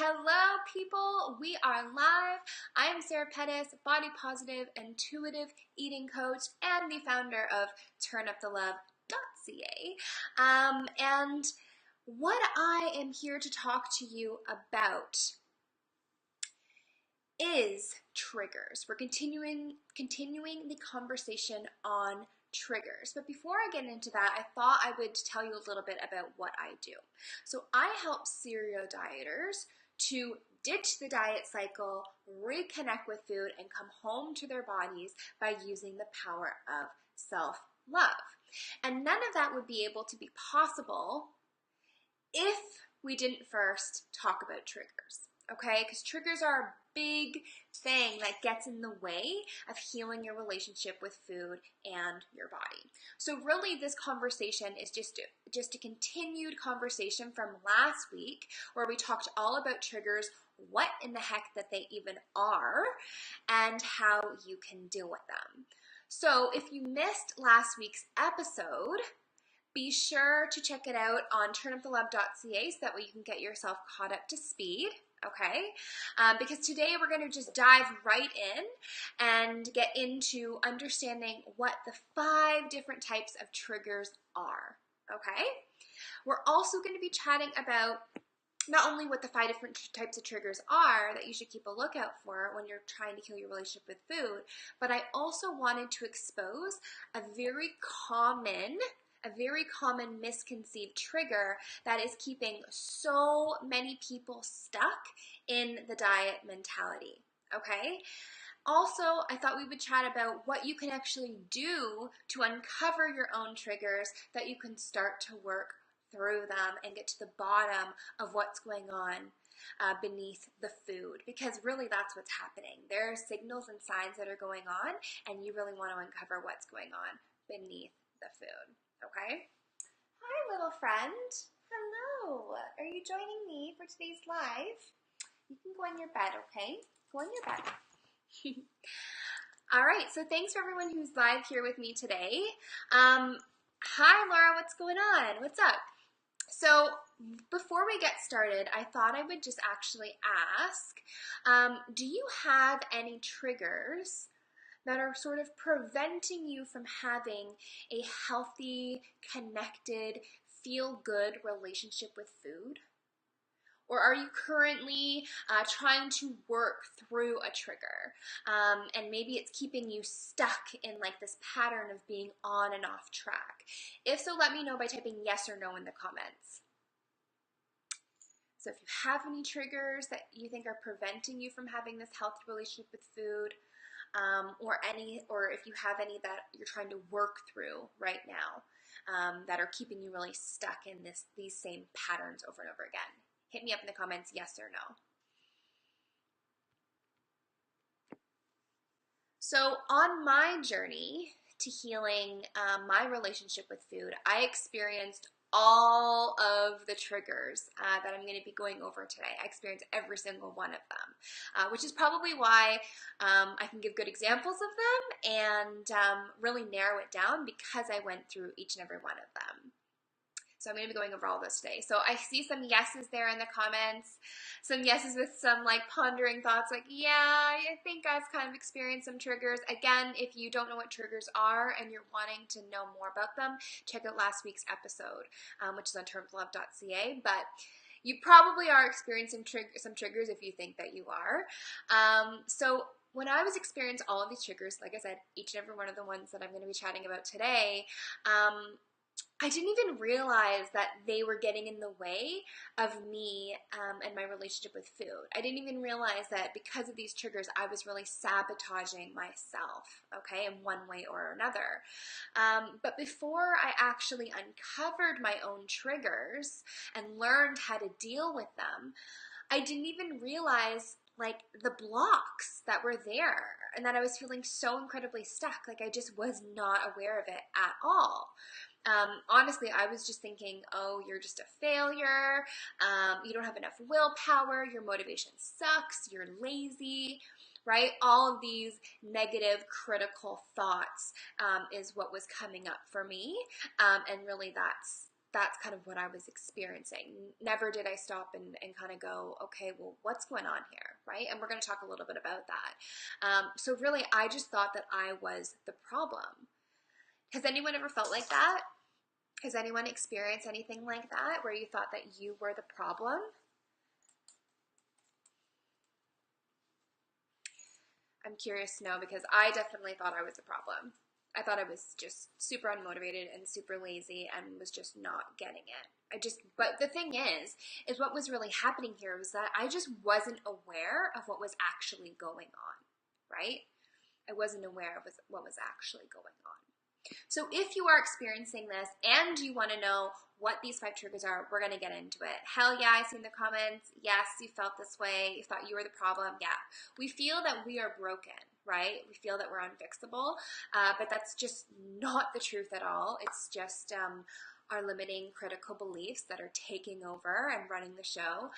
Hello, people. We are live. I am Sarah Pettis, body positive, intuitive eating coach, and the founder of TurnUpTheLove.ca. And what I am here to talk to you about is triggers. We're continuing the conversation on triggers. But before I get into that, I thought I would tell you a little bit about what I do. So I help serial dieters to ditch the diet cycle, reconnect with food, and come home to their bodies by using the power of self-love. And none of that would be able to be possible if we didn't first talk about triggers, okay? Because triggers are a big thing that gets in the way of healing your relationship with food and your body. So really this conversation is just a continued conversation from last week where we talked all about triggers, what in the heck that they even are, and how you can deal with them. So if you missed last week's episode, be sure to check it out on TurnUpTheLove.ca so that way you can get yourself caught up to speed. Okay, because today we're going to just dive right in and get into understanding what the 5 different types of triggers are. Okay, we're also going to be chatting about not only what the 5 different types of triggers are that you should keep a lookout for when you're trying to heal your relationship with food, but I also wanted to expose a very common misconceived trigger that is keeping so many people stuck in the diet mentality, okay? Also, I thought we would chat about what you can actually do to uncover your own triggers, that you can start to work through them and get to the bottom of what's going on beneath the food, because really that's what's happening. There are signals and signs that are going on, and you really want to uncover what's going on beneath the food. Okay? Hi, little friend. Hello. Are you joining me for today's live? You can go in your bed, okay? Go in your bed. All right, so thanks for everyone who's live here with me today. Hi, Laura. What's going on? What's up? So before we get started, I thought I would just actually ask, do you have any triggers that are sort of preventing you from having a healthy, connected, feel-good relationship with food? Or are you currently trying to work through a trigger, and maybe it's keeping you stuck in like this pattern of being on and off track? If so, let me know by typing yes or no in the comments. So if you have any triggers that you think are preventing you from having this healthy relationship with food, or if you have any that you're trying to work through right now, that are keeping you really stuck in these same patterns over and over again. Hit me up in the comments, yes or no. So on my journey to healing my relationship with food, I experienced all of the triggers that I'm going to be going over today. I experienced every single one of them, which is probably why I can give good examples of them and really narrow it down, because I went through each and every one of them. So I'm going to be going over all this today. So I see some yeses there in the comments, some yeses with some like pondering thoughts like, yeah, I think I've kind of experienced some triggers. Again, if you don't know what triggers are and you're wanting to know more about them, check out last week's episode, which is on TurnUpTheLove.ca. But you probably are experiencing some triggers if you think that you are. So when I was experiencing all of these triggers, like I said, each and every one of the ones that I'm going to be chatting about today, I didn't even realize that they were getting in the way of me and my relationship with food. I didn't even realize that because of these triggers, I was really sabotaging myself, okay, in one way or another. But before I actually uncovered my own triggers and learned how to deal with them, I didn't even realize like the blocks that were there, and that I was feeling so incredibly stuck. Like I just was not aware of it at all. Honestly, I was just thinking, oh, you're just a failure, you don't have enough willpower, your motivation sucks, you're lazy, right? All of these negative, critical thoughts is what was coming up for me, and really that's that's kind of what I was experiencing. Never did I stop and kind of go, okay, well, what's going on here, right? And we're going to talk a little bit about that. So really, I just thought that I was the problem. Has anyone ever felt like that? Has anyone experienced anything like that where you thought that you were the problem? I'm curious to know because I definitely thought I was the problem. I thought I was just super unmotivated and super lazy and was just not getting it. But the thing is what was really happening here was that I just wasn't aware of what was actually going on, right? I wasn't aware of what was actually going on. So if you are experiencing this and you want to know what these 5 triggers are, we're going to get into it. Hell yeah, I see in the comments. Yes, you felt this way. You thought you were the problem. Yeah. We feel that we are broken, right? We feel that we're unfixable, but that's just not the truth at all. It's just our limiting critical beliefs that are taking over and running the show.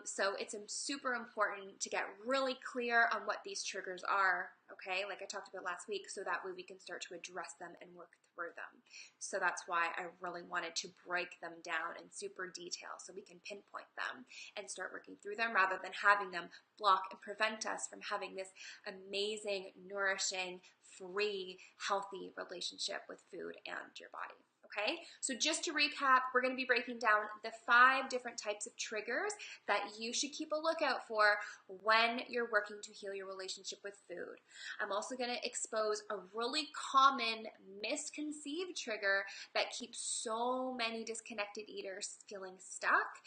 So it's super important to get really clear on what these triggers are, okay, like I talked about last week, so that way we can start to address them and work through them. So that's why I really wanted to break them down in super detail so we can pinpoint them and start working through them rather than having them block and prevent us from having this amazing, nourishing, free, healthy relationship with food and your body. Okay, so just to recap, we're going to be breaking down the 5 different types of triggers that you should keep a lookout for when you're working to heal your relationship with food. I'm also going to expose a really common misconceived trigger that keeps so many disconnected eaters feeling stuck.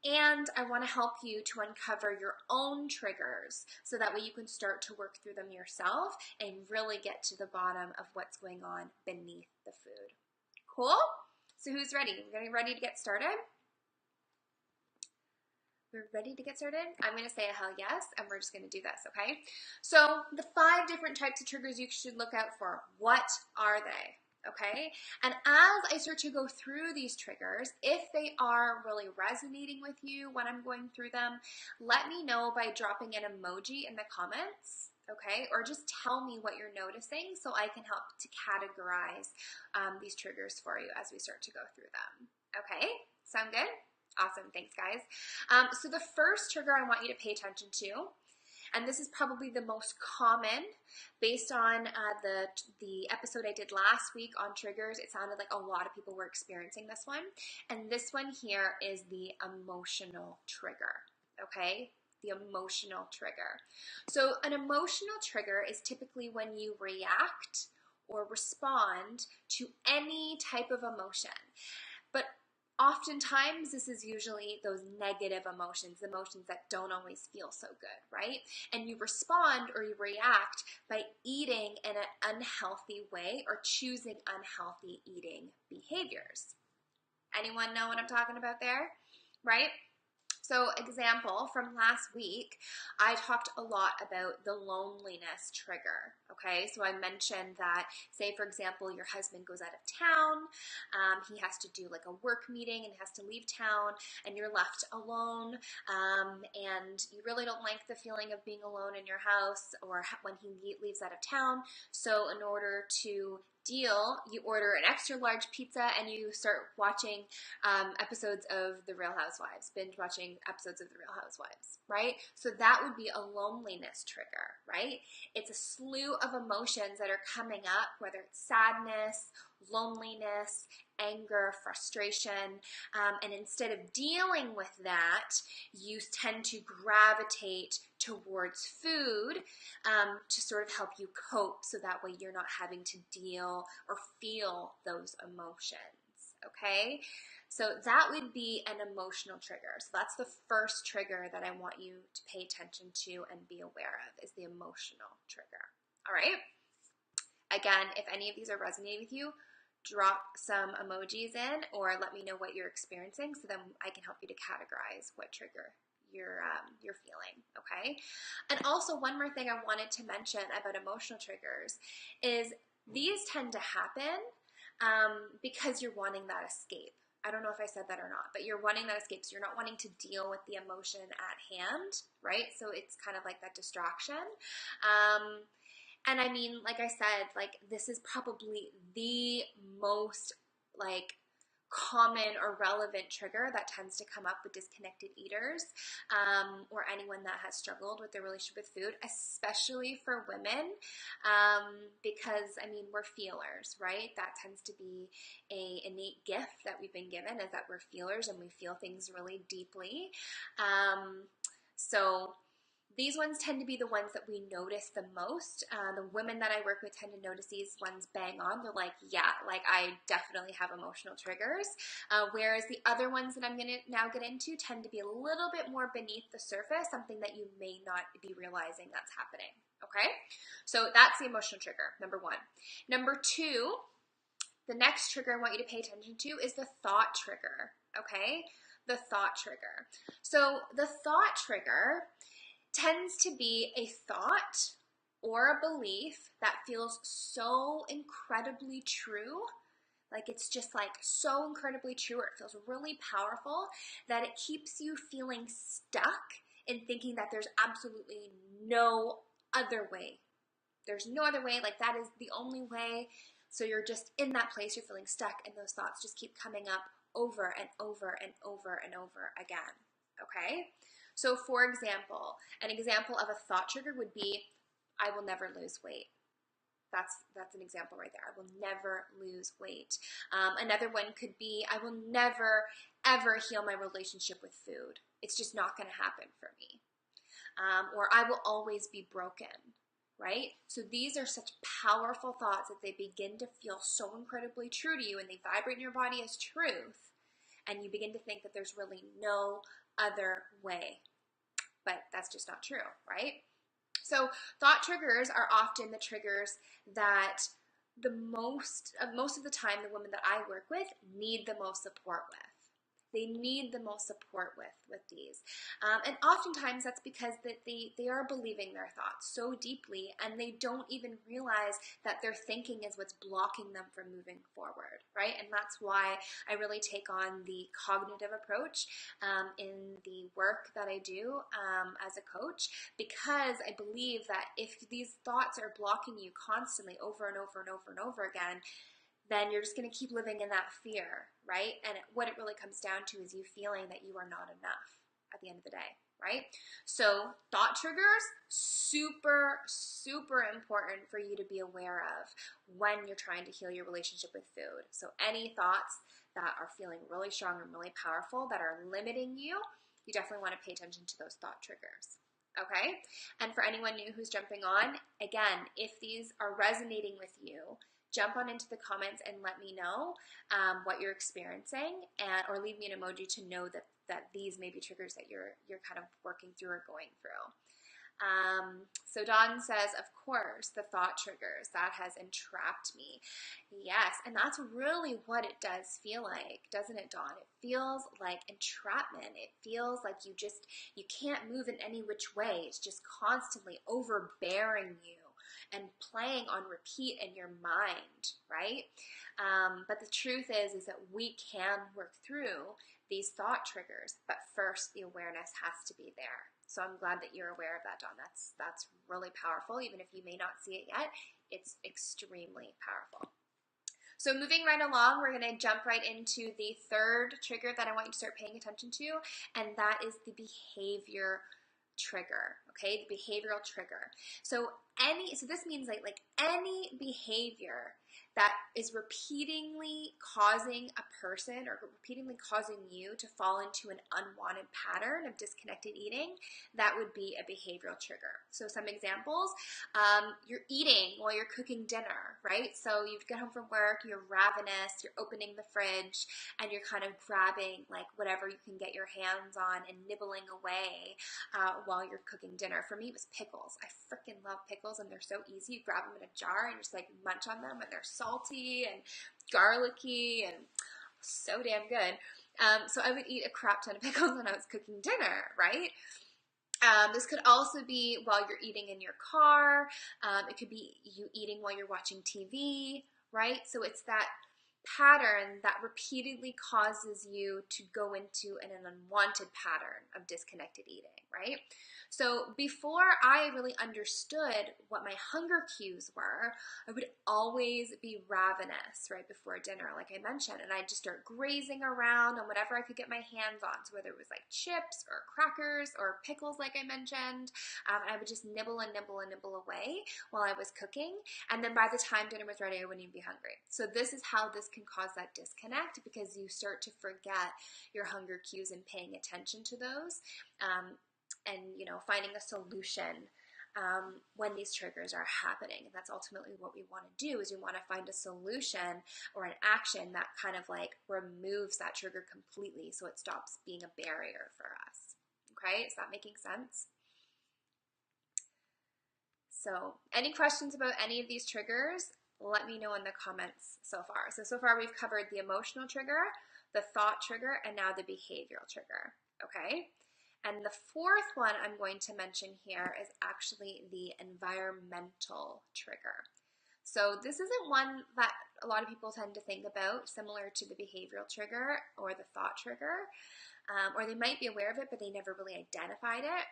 And I want to help you to uncover your own triggers so that way you can start to work through them yourself and really get to the bottom of what's going on beneath the food. Cool? So who's ready? We're getting ready to get started? We're ready to get started? I'm going to say a hell yes, and we're just going to do this, okay? So the 5 different types of triggers you should look out for. What are they? Okay? And as I start to go through these triggers, if they are really resonating with you when I'm going through them, let me know by dropping an emoji in the comments. Okay, or just tell me what you're noticing so I can help to categorize these triggers for you as we start to go through them. Okay, sound good? Awesome, thanks guys. So the first trigger I want you to pay attention to, and this is probably the most common based on the episode I did last week on triggers. It sounded like a lot of people were experiencing this one. And this one here is the emotional trigger, okay? The emotional trigger. So an emotional trigger is typically when you react or respond to any type of emotion. But oftentimes this is usually those negative emotions, emotions that don't always feel so good, right? And you respond or you react by eating in an unhealthy way or choosing unhealthy eating behaviors. Anyone know what I'm talking about there, right? So example, from last week, I talked a lot about the loneliness trigger, okay? So I mentioned that, say for example, your husband goes out of town, he has to do like a work meeting and has to leave town, and you're left alone, and you really don't like the feeling of being alone in your house or when he leaves out of town. So in order to deal, you order an extra large pizza and you start watching episodes of The Real Housewives, binge watching episodes of The Real Housewives, right? So that would be a loneliness trigger, right? It's a slew of emotions that are coming up, whether it's sadness, loneliness, anger, frustration, and instead of dealing with that, you tend to gravitate towards food to sort of help you cope so that way you're not having to deal or feel those emotions, okay? So that would be an emotional trigger. So that's the first trigger that I want you to pay attention to and be aware of is the emotional trigger, all right? Again, if any of these are resonating with you, drop some emojis in or let me know what you're experiencing so then I can help you to categorize what trigger you're feeling, okay? And also one more thing I wanted to mention about emotional triggers is these tend to happen because you're wanting that escape. I don't know if I said that or not, but you're wanting that escape. So you're not wanting to deal with the emotion at hand, right? So it's kind of like that distraction. And I mean, like I said, like this is probably the most like common or relevant trigger that tends to come up with disconnected eaters, or anyone that has struggled with their relationship with food, especially for women, because I mean, we're feelers, right? That tends to be a innate gift that we've been given, is that we're feelers and we feel things really deeply. So these ones tend to be the ones that we notice the most. The women that I work with tend to notice these ones bang on. They're like, yeah, like I definitely have emotional triggers. Whereas the other ones that I'm going to now get into tend to be a little bit more beneath the surface, something that you may not be realizing that's happening. Okay? So that's the emotional trigger, number one. Number two, the next trigger I want you to pay attention to is the thought trigger. Okay? The thought trigger. So the thought trigger tends to be a thought or a belief that feels so incredibly true, like it's just like so incredibly true, or it feels really powerful, that it keeps you feeling stuck in thinking that there's absolutely no other way. There's no other way, like that is the only way. So you're just in that place, you're feeling stuck, and those thoughts just keep coming up over and over and over and over again. Okay? So for example, an example of a thought trigger would be, I will never lose weight. That's an example right there. I will never lose weight. Another one could be, I will never, ever heal my relationship with food. It's just not going to happen for me. Or I will always be broken, right? So these are such powerful thoughts that they begin to feel so incredibly true to you, and they vibrate in your body as truth, and you begin to think that there's really no other way. But that's just not true, right? So thought triggers are often the triggers that most of the time the women that I work with need the most support with. They need the most support with these. And oftentimes that's because that they are believing their thoughts so deeply, and they don't even realize that their thinking is what's blocking them from moving forward, right? And that's why I really take on the cognitive approach in the work that I do as a coach, because I believe that if these thoughts are blocking you constantly over and over and over and over again, then you're just going to keep living in that fear, right? And what it really comes down to is you feeling that you are not enough at the end of the day, right? So thought triggers, super, super important for you to be aware of when you're trying to heal your relationship with food. So any thoughts that are feeling really strong and really powerful that are limiting you, you definitely want to pay attention to those thought triggers. Okay? And for anyone new who's jumping on, again, if these are resonating with you, jump on into the comments and let me know what you're experiencing, or leave me an emoji to know that these may be triggers that you're kind of working through or going through. So Dawn says, of course, the thought triggers, that has entrapped me. Yes, and that's really what it does feel like, doesn't it, Dawn? It feels like entrapment. It feels like you can't move in any which way. It's just constantly overbearing you and playing on repeat in your mind, right? But the truth is that we can work through these thought triggers, but first the awareness has to be there. So I'm glad that you're aware of that, Dawn. That's really powerful. Even if you may not see it yet, it's extremely powerful. So moving right along, we're going to jump right into the third trigger that I want you to start paying attention to, and that is the behavior trigger, okay? The behavioral trigger. So this means like any behavior that is repeatedly causing a person or repeatedly causing you to fall into an unwanted pattern of disconnected eating, that would be a behavioral trigger. So some examples, you're eating while you're cooking dinner, right? So you get home from work, you're ravenous, you're opening the fridge, and you're kind of grabbing like whatever you can get your hands on and nibbling away while you're cooking dinner. For me, it was pickles. I freaking love pickles, and they're so easy. You grab them in a jar and just like munch on them, and they're salty and garlicky and so damn good. So I would eat a crap ton of pickles when I was cooking dinner, right? This could also be while you're eating in your car. It could be you eating while you're watching TV, right? So it's that pattern that repeatedly causes you to go into an unwanted pattern of disconnected eating, right? So before I really understood what my hunger cues were, I would always be ravenous right before dinner, like I mentioned, and I'd just start grazing around on whatever I could get my hands on. So whether it was like chips or crackers or pickles, like I mentioned, I would just nibble and nibble and nibble away while I was cooking. And then by the time dinner was ready, I wouldn't even be hungry. So this is how this can cause that disconnect, because you start to forget your hunger cues and paying attention to those. And finding a solution when these triggers are happening. And that's ultimately what we want to do, is we want to find a solution or an action that kind of like removes that trigger completely, so it stops being a barrier for us. Okay, is that making sense? So any questions about any of these triggers, let me know in the comments so far. So far we've covered the emotional trigger, the thought trigger, and now the behavioral trigger. Okay. And the fourth one I'm going to mention here is actually the environmental trigger. So this isn't one that a lot of people tend to think about, similar to the behavioral trigger or the thought trigger. Or they might be aware of it, but they never really identified it.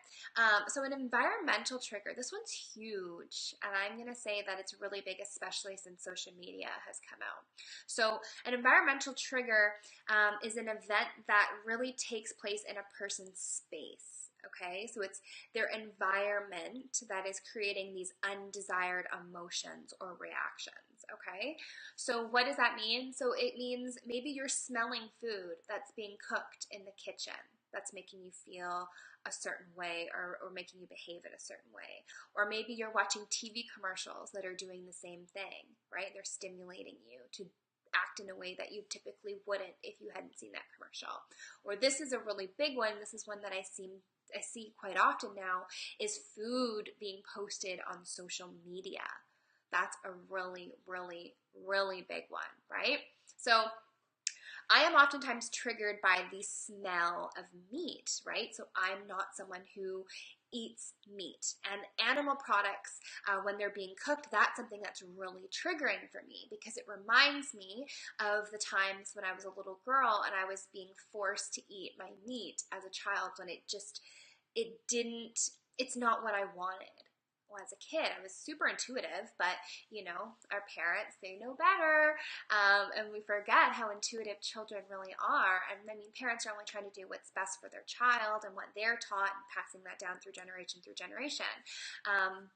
So an environmental trigger, this one's huge, and I'm going to say that it's really big, especially since social media has come out. So an environmental trigger is an event that really takes place in a person's space. Okay, so it's their environment that is creating these undesired emotions or reactions. Okay, so what does that mean? So it means maybe you're smelling food that's being cooked in the kitchen that's making you feel a certain way, or making you behave in a certain way. Or maybe you're watching TV commercials that are doing the same thing, right? They're stimulating you to act in a way that you typically wouldn't if you hadn't seen that commercial. Or this is a really big one. This is one that I see quite often now, is food being posted on social media. That's a really, really, really big one, right? So I am oftentimes triggered by the smell of meat, right? So I'm not someone who eats meat. And animal products, when they're being cooked, that's something that's really triggering for me, because it reminds me of the times when I was a little girl and I was being forced to eat my meat as a child, when it's not what I wanted. Well, as a kid, I was super intuitive, but our parents, they know better, and we forget how intuitive children really are. And I mean, parents are only trying to do what's best for their child and what they're taught, and passing that down through generation.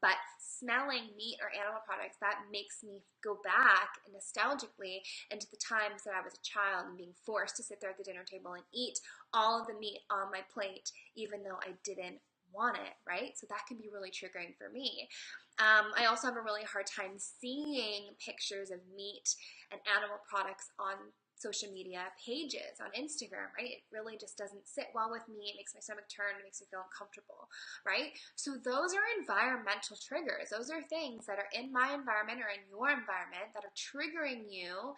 But smelling meat or animal products, that makes me go back nostalgically into the times that I was a child and being forced to sit there at the dinner table and eat all of the meat on my plate, even though I didn't want it, right? So that can be really triggering for me. I also have a really hard time seeing pictures of meat and animal products on social media pages, on Instagram, right? It really just doesn't sit well with me. It makes my stomach turn. It makes me feel uncomfortable, right? So those are environmental triggers. Those are things that are in my environment or in your environment that are triggering you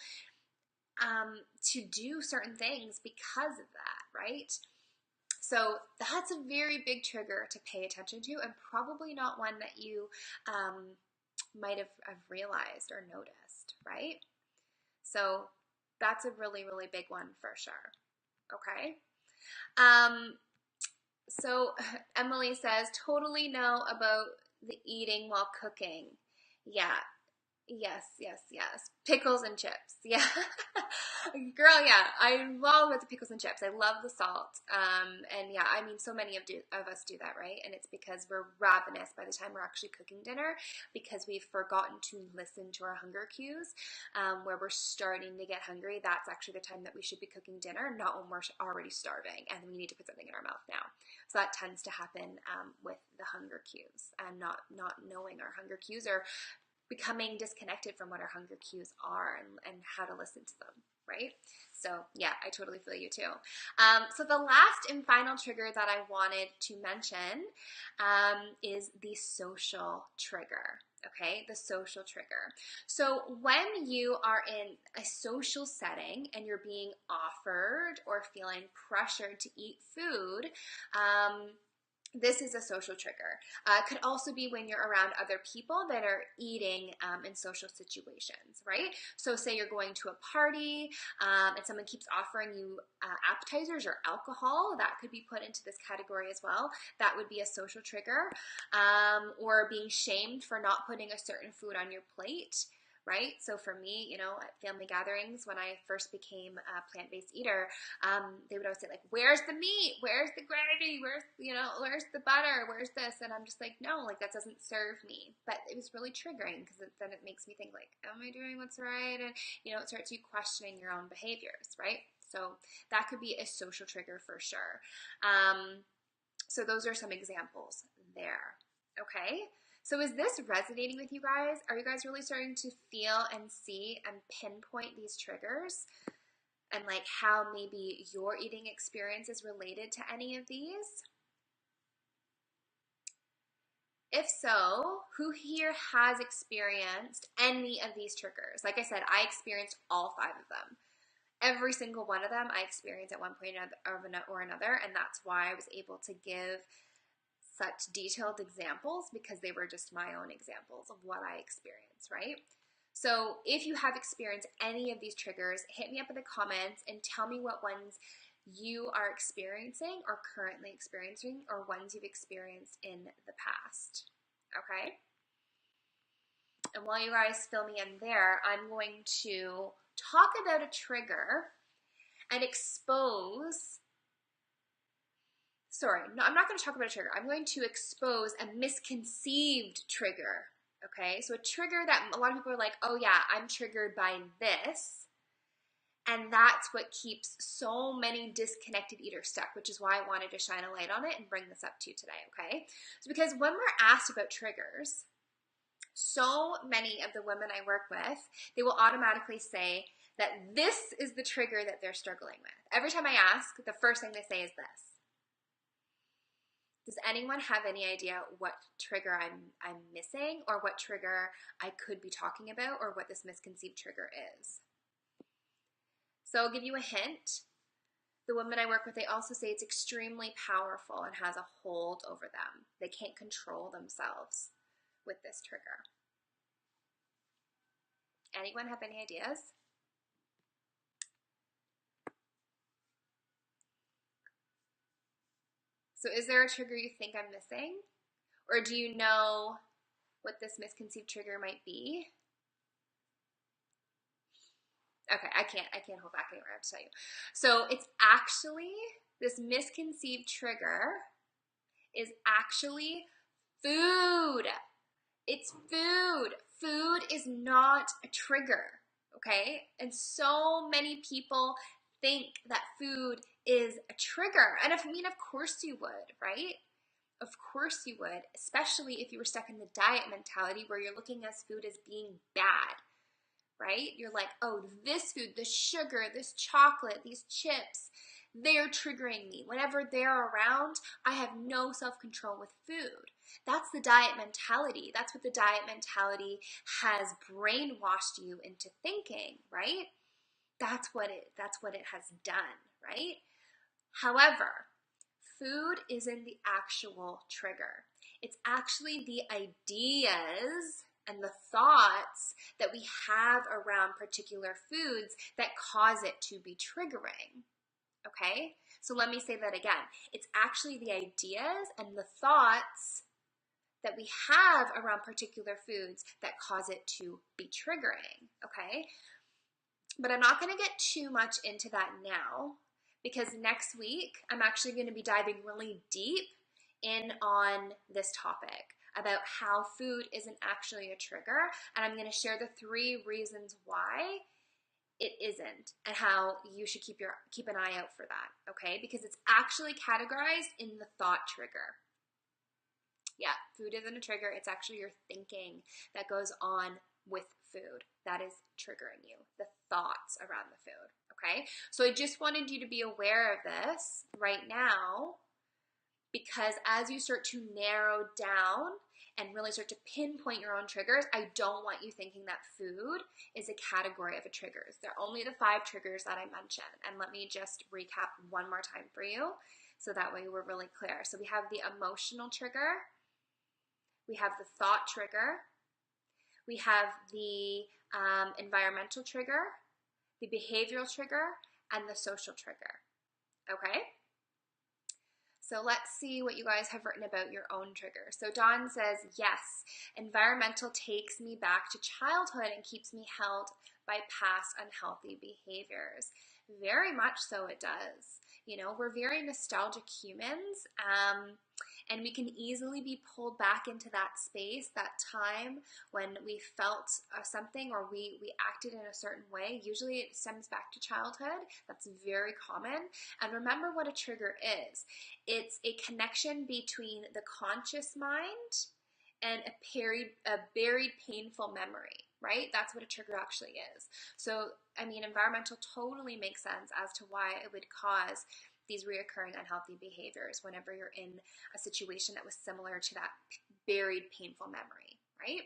to do certain things because of that, right? So that's a very big trigger to pay attention to, and probably not one that you might have realized or noticed, right? So that's a really, really big one for sure. Okay. So Emily says, totally know about the eating while cooking. Yeah. Yes. Pickles and chips. Yeah. Girl, yeah. I love the pickles and chips. I love the salt. And yeah, I mean, so many of us do that, right? And it's because we're ravenous by the time we're actually cooking dinner, because we've forgotten to listen to our hunger cues, where we're starting to get hungry. That's actually the time that we should be cooking dinner, not when we're already starving and we need to put something in our mouth now. So that tends to happen with the hunger cues, and not knowing our hunger cues, or becoming disconnected from what our hunger cues are, and how to listen to them, right? So yeah, I totally feel you too. So the last and final trigger that I wanted to mention is the social trigger. Okay, the social trigger. So when you are in a social setting and you're being offered or feeling pressured to eat food, This is a social trigger. Could also be when you're around other people that are eating in social situations, right? So say you're going to a party and someone keeps offering you appetizers or alcohol, that could be put into this category as well. That would be a social trigger. Or being shamed for not putting a certain food on your plate. Right? So for me, you know, at family gatherings, when I first became a plant-based eater, they would always say like, where's the meat? Where's the gravy? Where's the butter? Where's this? And I'm just like, no, like that doesn't serve me. But it was really triggering because then it makes me think like, am I doing what's right? And, you know, it starts you questioning your own behaviors, right? So that could be a social trigger for sure. So those are some examples there. Okay. So is this resonating with you guys? Are you guys really starting to feel and see and pinpoint these triggers and like how maybe your eating experience is related to any of these? If so, who here has experienced any of these triggers? Like I said, I experienced all 5 of them. Every single one of them I experienced at one point or another, and that's why I was able to give such detailed examples, because they were just my own examples of what I experienced, right? So if you have experienced any of these triggers, hit me up in the comments and tell me what ones you are experiencing or currently experiencing, or ones you've experienced in the past, okay? And while you guys fill me in there, I'm going to talk about a trigger and expose I'm not going to talk about a trigger. I'm going to expose a misconceived trigger, okay? So a trigger that a lot of people are like, oh yeah, I'm triggered by this, and that's what keeps so many disconnected eaters stuck, which is why I wanted to shine a light on it and bring this up to you today, okay? So because when we're asked about triggers, so many of the women I work with, they will automatically say that this is the trigger that they're struggling with. Every time I ask, the first thing they say is this. Does anyone have any idea what trigger I'm missing, or what trigger I could be talking about, or what this misconceived trigger is? So I'll give you a hint. The women I work with, they also say it's extremely powerful and has a hold over them. They can't control themselves with this trigger. Anyone have any ideas? So is there a trigger you think I'm missing? Or do you know what this misconceived trigger might be? Okay, I can't hold back anymore, I have to tell you. So it's actually, this misconceived trigger is actually food. It's food. Food is not a trigger, okay? And so many people think that food is a trigger. And of course you would, right? Of course you would, especially if you were stuck in the diet mentality where you're looking at food as being bad, right? You're like, oh, this food, this sugar, this chocolate, these chips, they're triggering me. Whenever they're around, I have no self-control with food. That's the diet mentality. That's what the diet mentality has brainwashed you into thinking, right? That's what it has done, right? However, food isn't the actual trigger. It's actually the ideas and the thoughts that we have around particular foods that cause it to be triggering. Okay? So let me say that again. It's actually the ideas and the thoughts that we have around particular foods that cause it to be triggering. Okay? But I'm not going to get too much into that now, because next week I'm actually going to be diving really deep in on this topic about how food isn't actually a trigger, and I'm going to share the 3 reasons why it isn't, and how you should keep an eye out for that, okay? Because it's actually categorized in the thought trigger. Yeah, food isn't a trigger. It's actually your thinking that goes on with food that is triggering you, the thoughts around the food, okay? So I just wanted you to be aware of this right now, because as you start to narrow down and really start to pinpoint your own triggers, I don't want you thinking that food is a category of a triggers. They're only the 5 triggers that I mentioned. And let me just recap one more time for you. so that way we're really clear. So we have the emotional trigger, we have the thought trigger, we have the environmental trigger, the behavioral trigger, and the social trigger. Okay? So let's see what you guys have written about your own triggers. So Dawn says, yes, environmental takes me back to childhood and keeps me held by past unhealthy behaviors. Very much so it does. You know, we're very nostalgic humans, and we can easily be pulled back into that space, that time when we felt something or we acted in a certain way. Usually it stems back to childhood. That's very common. And remember what a trigger is. It's a connection between the conscious mind and a buried painful memory, right? That's what a trigger actually is. So, I mean, environmental totally makes sense as to why it would cause these reoccurring unhealthy behaviors whenever you're in a situation that was similar to that buried painful memory, right?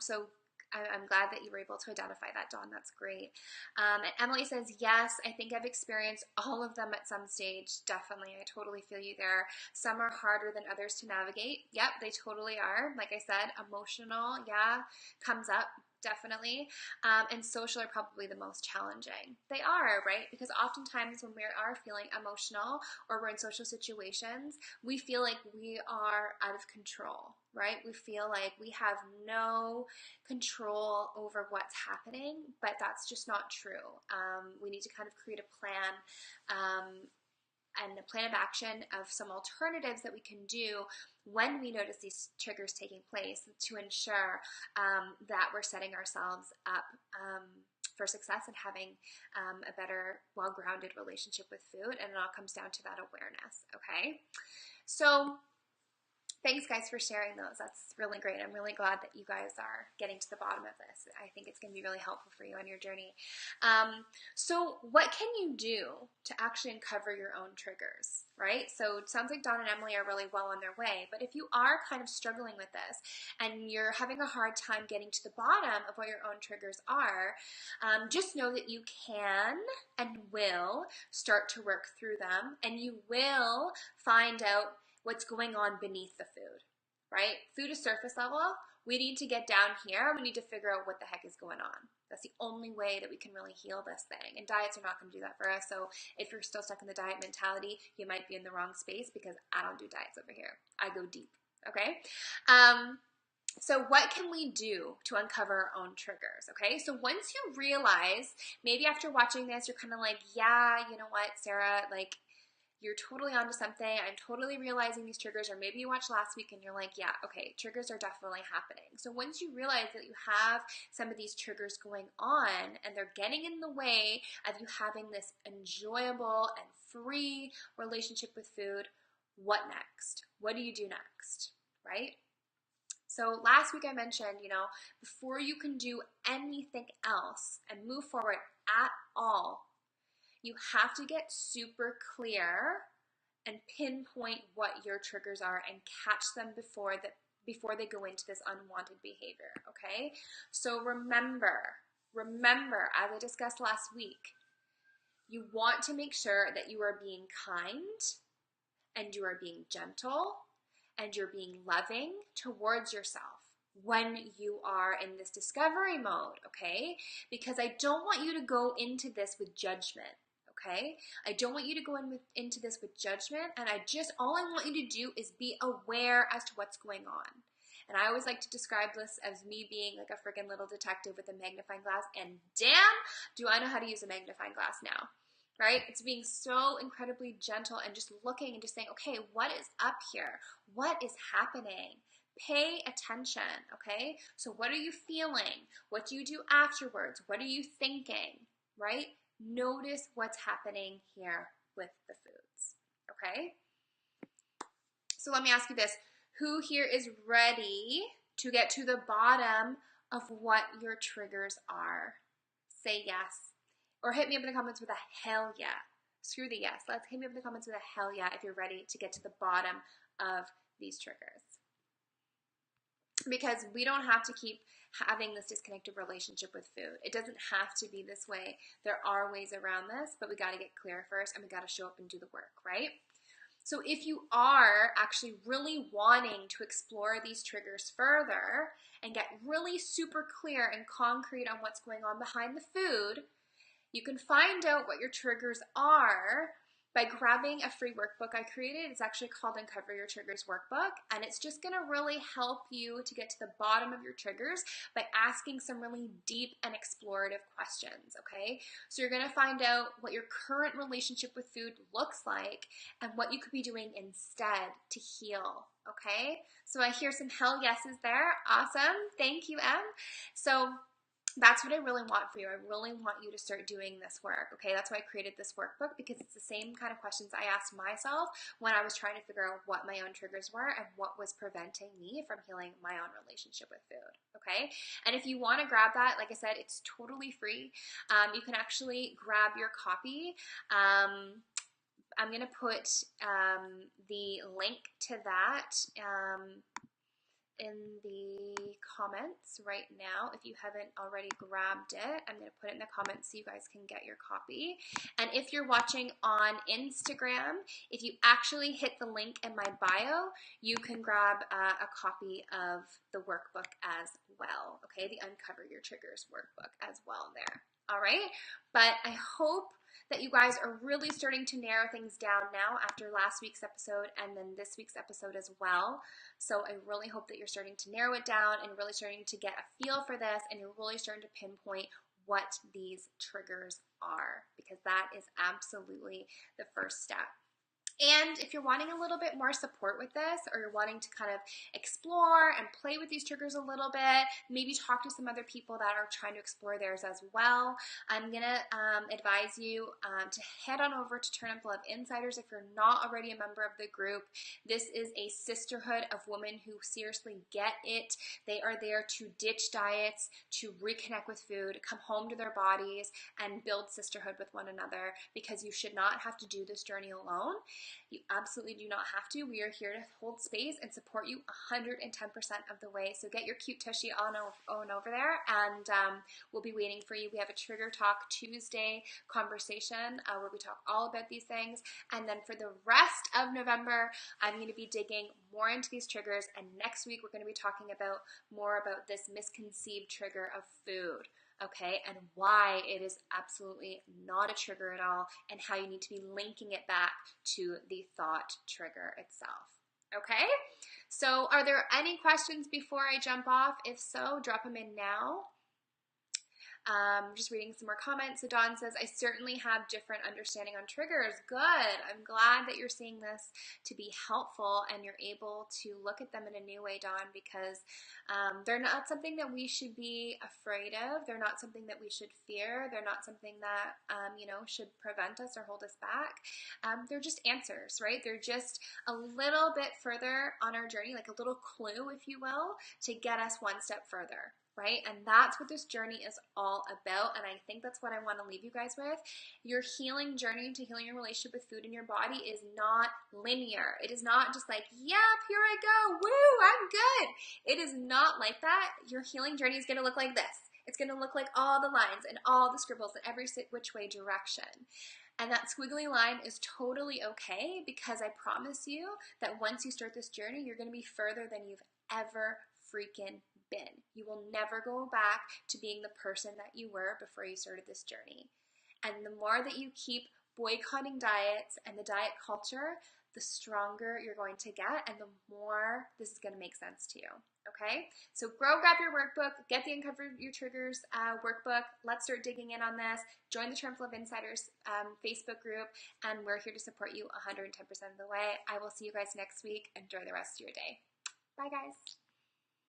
So I'm glad that you were able to identify that, Dawn. That's great. And Emily says, yes, I think I've experienced all of them at some stage. Definitely. I totally feel you there. Some are harder than others to navigate. Yep, they totally are. Like I said, emotional, yeah, comes up. Definitely. And social are probably the most challenging. They are, right? Because oftentimes when we are feeling emotional or we're in social situations, we feel like we are out of control, right? We feel like we have no control over what's happening, but that's just not true. We need to kind of create a plan and a plan of action of some alternatives that we can do when we notice these triggers taking place to ensure that we're setting ourselves up for success and having a better, well-grounded relationship with food. And it all comes down to that awareness, okay? So thanks, guys, for sharing those. That's really great. I'm really glad that you guys are getting to the bottom of this. I think it's going to be really helpful for you on your journey. So what can you do to actually uncover your own triggers, right? So it sounds like Dawn and Emily are really well on their way. But if you are kind of struggling with this and you're having a hard time getting to the bottom of what your own triggers are, just know that you can and will start to work through them, and you will find out what's going on beneath the food, right? Food is surface level. We need to get down here. We need to figure out what the heck is going on. That's the only way that we can really heal this thing. And diets are not going to do that for us. So if you're still stuck in the diet mentality, you might be in the wrong space, because I don't do diets over here. I go deep, okay? So what can we do to uncover our own triggers, okay? So once you realize, maybe after watching this, you're kind of like, yeah, you know what, Sarah, like, you're totally onto something. I'm totally realizing these triggers. Or maybe you watched last week and you're like, yeah, okay, triggers are definitely happening. So once you realize that you have some of these triggers going on and they're getting in the way of you having this enjoyable and free relationship with food, what next? What do you do next, right? So last week I mentioned, you know, before you can do anything else and move forward at all, you have to get super clear and pinpoint what your triggers are and catch them before they go into this unwanted behavior, okay? So remember, as I discussed last week, you want to make sure that you are being kind and you are being gentle and you're being loving towards yourself when you are in this discovery mode, okay? Because I don't want you to go into this with judgment. Okay? I don't want you to go into this with judgment, and all I want you to do is be aware as to what's going on. And I always like to describe this as me being like a freaking little detective with a magnifying glass, and damn, do I know how to use a magnifying glass now, right? It's being so incredibly gentle and just looking and just saying, okay, what is up here? What is happening? Pay attention, okay? So what are you feeling? What do you do afterwards? What are you thinking, right? Notice what's happening here with the foods, okay? So let me ask you this. Who here is ready to get to the bottom of what your triggers are? Say yes. Or hit me up in the comments with a hell yeah. Screw the yes. Let's hit me up in the comments with a hell yeah if you're ready to get to the bottom of these triggers. because we don't have to keep having this disconnected relationship with food. It doesn't have to be this way. There are ways around this, but we got to get clear first, and we got to show up and do the work, right? So if you are actually really wanting to explore these triggers further and get really super clear and concrete on what's going on behind the food, you can find out what your triggers are by grabbing a free workbook I created. It's actually called Uncover Your Triggers Workbook, and it's just gonna really help you to get to the bottom of your triggers by asking some really deep and explorative questions, okay? So you're gonna find out what your current relationship with food looks like and what you could be doing instead to heal, okay? So I hear some hell yeses there. Awesome, thank you, Em. So that's what I really want for you. I really want you to start doing this work, okay? That's why I created this workbook, because it's the same kind of questions I asked myself when I was trying to figure out what my own triggers were and what was preventing me from healing my own relationship with food, okay? And if you want to grab that, like I said, it's totally free. You can actually grab your copy. I'm going to put the link to that in the comments right now. If you haven't already grabbed it, I'm going to put it in the comments so you guys can get your copy. And if you're watching on Instagram, if you actually hit the link in my bio, you can grab a copy of the workbook as well, okay? The Uncover Your Triggers workbook as well there. All right, but I hope that you guys are really starting to narrow things down now after last week's episode and then this week's episode as well. So I really hope that you're starting to narrow it down and really starting to get a feel for this, and you're really starting to pinpoint what these triggers are, because that is absolutely the first step. And if you're wanting a little bit more support with this, or you're wanting to kind of explore and play with these triggers a little bit, maybe talk to some other people that are trying to explore theirs as well, I'm going to advise you to head on over to Turn Up Love Insiders if you're not already a member of the group. This is a sisterhood of women who seriously get it. They are there to ditch diets, to reconnect with food, come home to their bodies, and build sisterhood with one another, because you should not have to do this journey alone. You absolutely do not have to. We are here to hold space and support you 110% of the way. So get your cute tushy on over there, and we'll be waiting for you. We have a Trigger Talk Tuesday conversation where we talk all about these things. And then for the rest of November, I'm going to be digging more into these triggers. And next week, we're going to be talking more about this misconceived trigger of food. Okay, and why it is absolutely not a trigger at all, and how you need to be linking it back to the thought trigger itself. Okay, so are there any questions before I jump off? If so, drop them in now. Just reading some more comments. So Dawn says, I certainly have different understanding on triggers. Good. I'm glad that you're seeing this to be helpful and you're able to look at them in a new way, Dawn, because they're not something that we should be afraid of. They're not something that we should fear. They're not something that, should prevent us or hold us back. They're just answers, right? They're just a little bit further on our journey, like a little clue, if you will, to get us one step further. Right? And that's what this journey is all about. And I think that's what I want to leave you guys with. Your healing journey to healing your relationship with food in your body is not linear. It is not just like, yep, here I go. Woo, I'm good. It is not like that. Your healing journey is going to look like this. It's going to look like all the lines and all the scribbles in every which way direction. And that squiggly line is totally okay, because I promise you that once you start this journey, you're going to be further than you've ever freaking been. You will never go back to being the person that you were before you started this journey. And the more that you keep boycotting diets and the diet culture, the stronger you're going to get, and the more this is going to make sense to you. Okay? So grab your workbook, get the Uncover Your Triggers workbook. Let's start digging in on this. Join the Turn Up Love Insiders Facebook group, and we're here to support you 110% of the way. I will see you guys next week. Enjoy the rest of your day. Bye, guys.